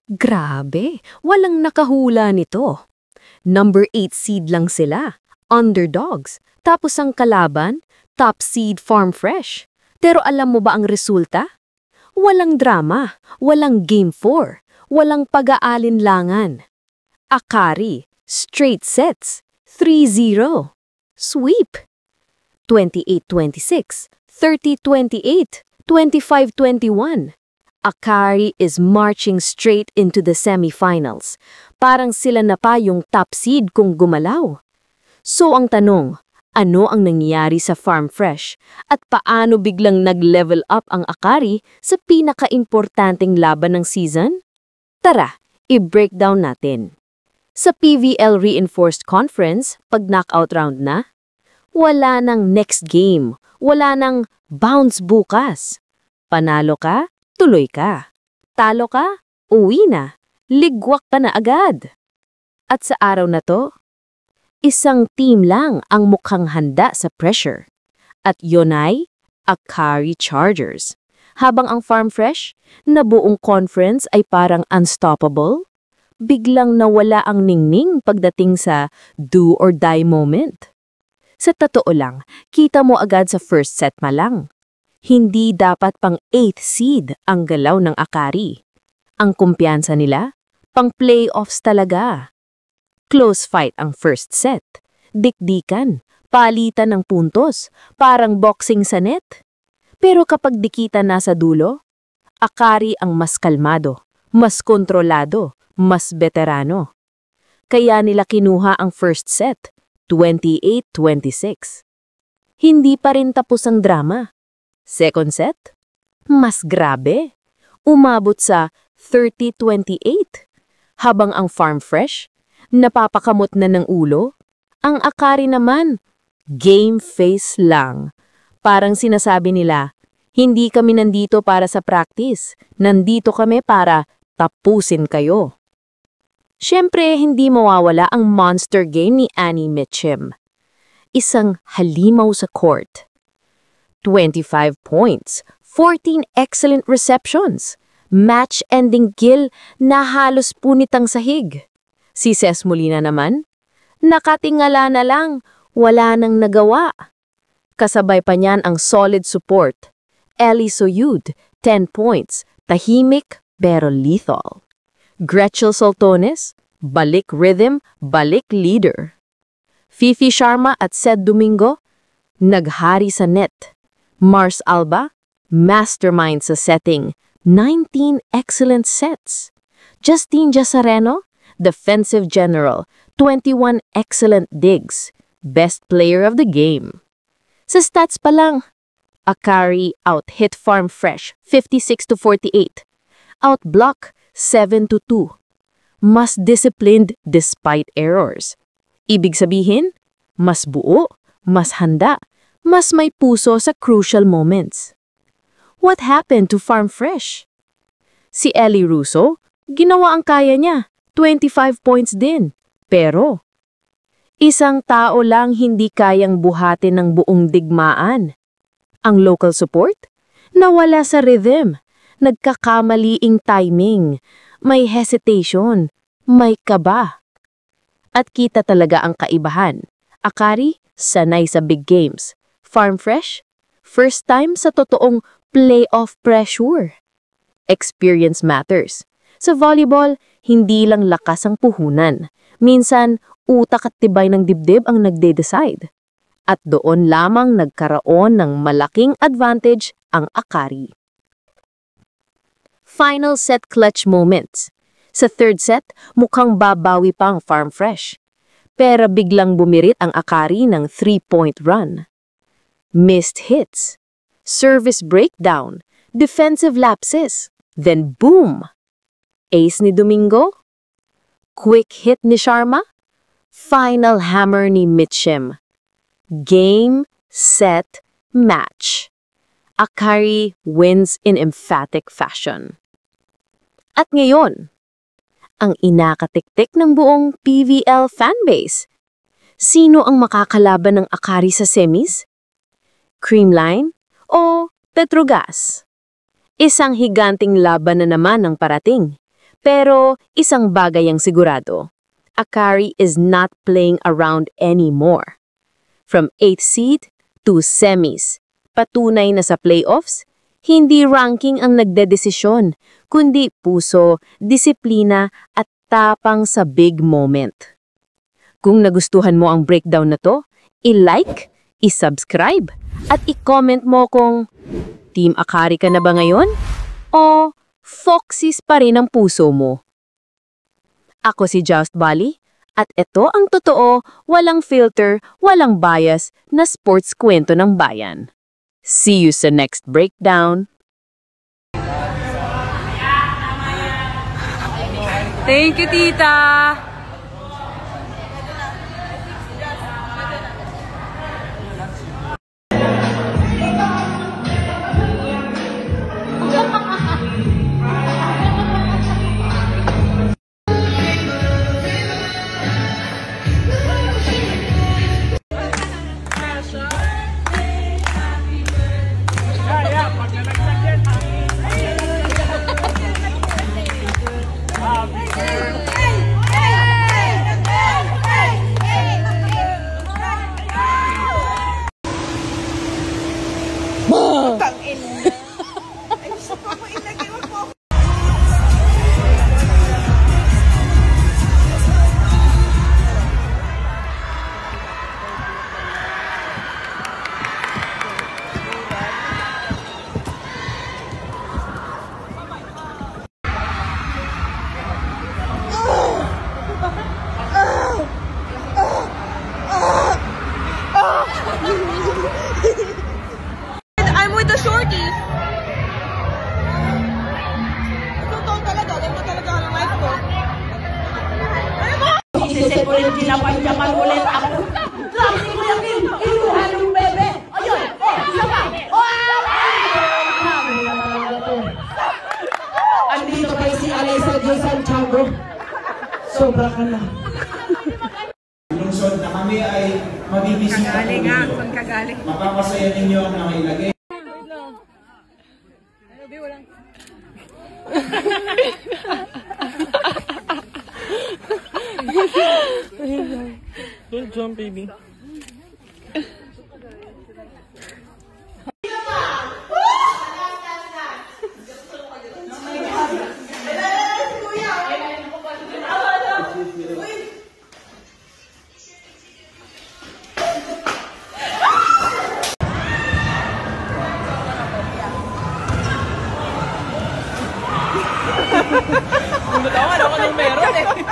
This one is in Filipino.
Grabe, walang nakahula nito. Number 8 seed lang sila, underdogs. Tapos ang kalaban, top seed Farm Fresh. Pero alam mo ba ang resulta? Walang drama, walang Game 4, walang pag-aalinlangan. Akari, straight sets, 3-0. Sweep. 28-26, 30-28, 25-21. Akari is marching straight into the semifinals. Parang sila na pa yung top seed kung gumalaw. So ang tanong, ano ang nangyayari sa Farm Fresh at paano biglang nag-level up ang Akari sa pinaka-importanting laban ng season? Tara, i-breakdown natin. Sa PVL Reinforced Conference, pag knockout round na, wala nang next game, wala nang bounce bukas. Panalo ka, tuloy ka. Talo ka, uwi na. Ligwak ka na agad. At sa araw na to, isang team lang ang mukhang handa sa pressure. At yun ay Akari Chargers. Habang ang Farm Fresh na buong conference ay parang unstoppable, biglang nawala ang ningning pagdating sa do or die moment. Sa totoo lang, kita mo agad sa first set pa lang. Hindi dapat pang 8th seed ang galaw ng Akari. Ang kumpiyansa nila, pang playoffs talaga. Close fight ang first set. Dikdikan, palitan ng puntos, parang boxing sa net. Pero kapag dikitan na sa dulo, Akari ang mas kalmado, mas kontrolado, mas veterano. Kaya nila kinuha ang first set, 28-26. Hindi pa rin tapos ang drama. Second set, mas grabe. Umabot sa 30-28. Habang ang Farm Fresh, napapakamot na ng ulo, ang Akari naman, game face lang. Parang sinasabi nila, hindi kami nandito para sa practice, nandito kami para tapusin kayo. Siyempre, hindi mawawala ang monster game ni Annie Mitchum. Isang halimaw sa court. 25 points, 14 excellent receptions, match-ending kill na halos punitang sahig. Si Ces Molina naman, nakatingala na lang, wala nang nagawa. Kasabay pa niyan ang solid support. Ellie Soyud, 10 points, tahimik pero lethal. Gretchel Soltones, balik rhythm, balik leader. Fifi Sharma at Sed Domingo, naghari sa net. Mars Alba, mastermind sa setting, 19 excellent sets. Justine Jasareno, defensive general, 21 excellent digs, best player of the game. Sa stats pa lang, Akari out-hit Farm Fresh 56-48, out-block 7-2, mas disciplined despite errors. Ibig sabihin, mas buo, mas handa, mas may puso sa crucial moments. What happened to Farm Fresh? Si Ellie Russo, ginawa ang kaya niya, 25 points din. Pero, isang tao lang hindi kayang buhatin ng buong digmaan. Ang local support? Nawala sa rhythm, nagkakamaliing timing, may hesitation, may kaba. At kita talaga ang kaibahan. Akari, sanay sa big games. Farm Fresh, first time sa totoong playoff pressure. Experience matters. Sa volleyball, hindi lang lakas ang puhunan. Minsan, utak at tibay ng dibdib ang nagde-decide. At doon lamang nagkaroon ng malaking advantage ang Akari. Final set clutch moments. Sa third set, mukhang babawi pa ang Farm Fresh. Pero biglang bumirit ang Akari ng 3-point run. Missed hits, service breakdown, defensive lapses, then boom! Ace ni Domingo, quick hit ni Sharma, final hammer ni Mitchum. Game, set, match. Akari wins in emphatic fashion. At ngayon, ang inakatiktik ng buong PVL fanbase. Sino ang makakalaban ng Akari sa semis? Creamline o Petrogas? Isang higanting laban na naman ang parating. Pero isang bagay ang sigurado. Akari is not playing around anymore. From 8th seed to semis, patunay na sa playoffs, hindi ranking ang nagdedesisyon, kundi puso, disiplina at tapang sa big moment. Kung nagustuhan mo ang breakdown na to, i-like, i-subscribe, at i-comment mo kung Team Akari ka na ba ngayon? O Foxys pa rin ang puso mo? Ako si Joust Bali, at ito ang totoo, walang filter, walang bias na sports kwento ng bayan. See you sa next breakdown. Thank you, tita! I'm with the shorties. Totoo talaga. Ganito talaga ang life ko. Ano ba? Isisip ko yung ginapanjaman ulit ako. Grabe ko yung iluha ng bebe. Ayun, isa pa. Andito pa si Alisa J. Santiago. Sobra ka na. Lungsod na kami ay mabibisita po ninyo. Mapapasaya ninyo ang nakilagay. Don't jump, baby. Kung totoo, ano ko nung meron eh.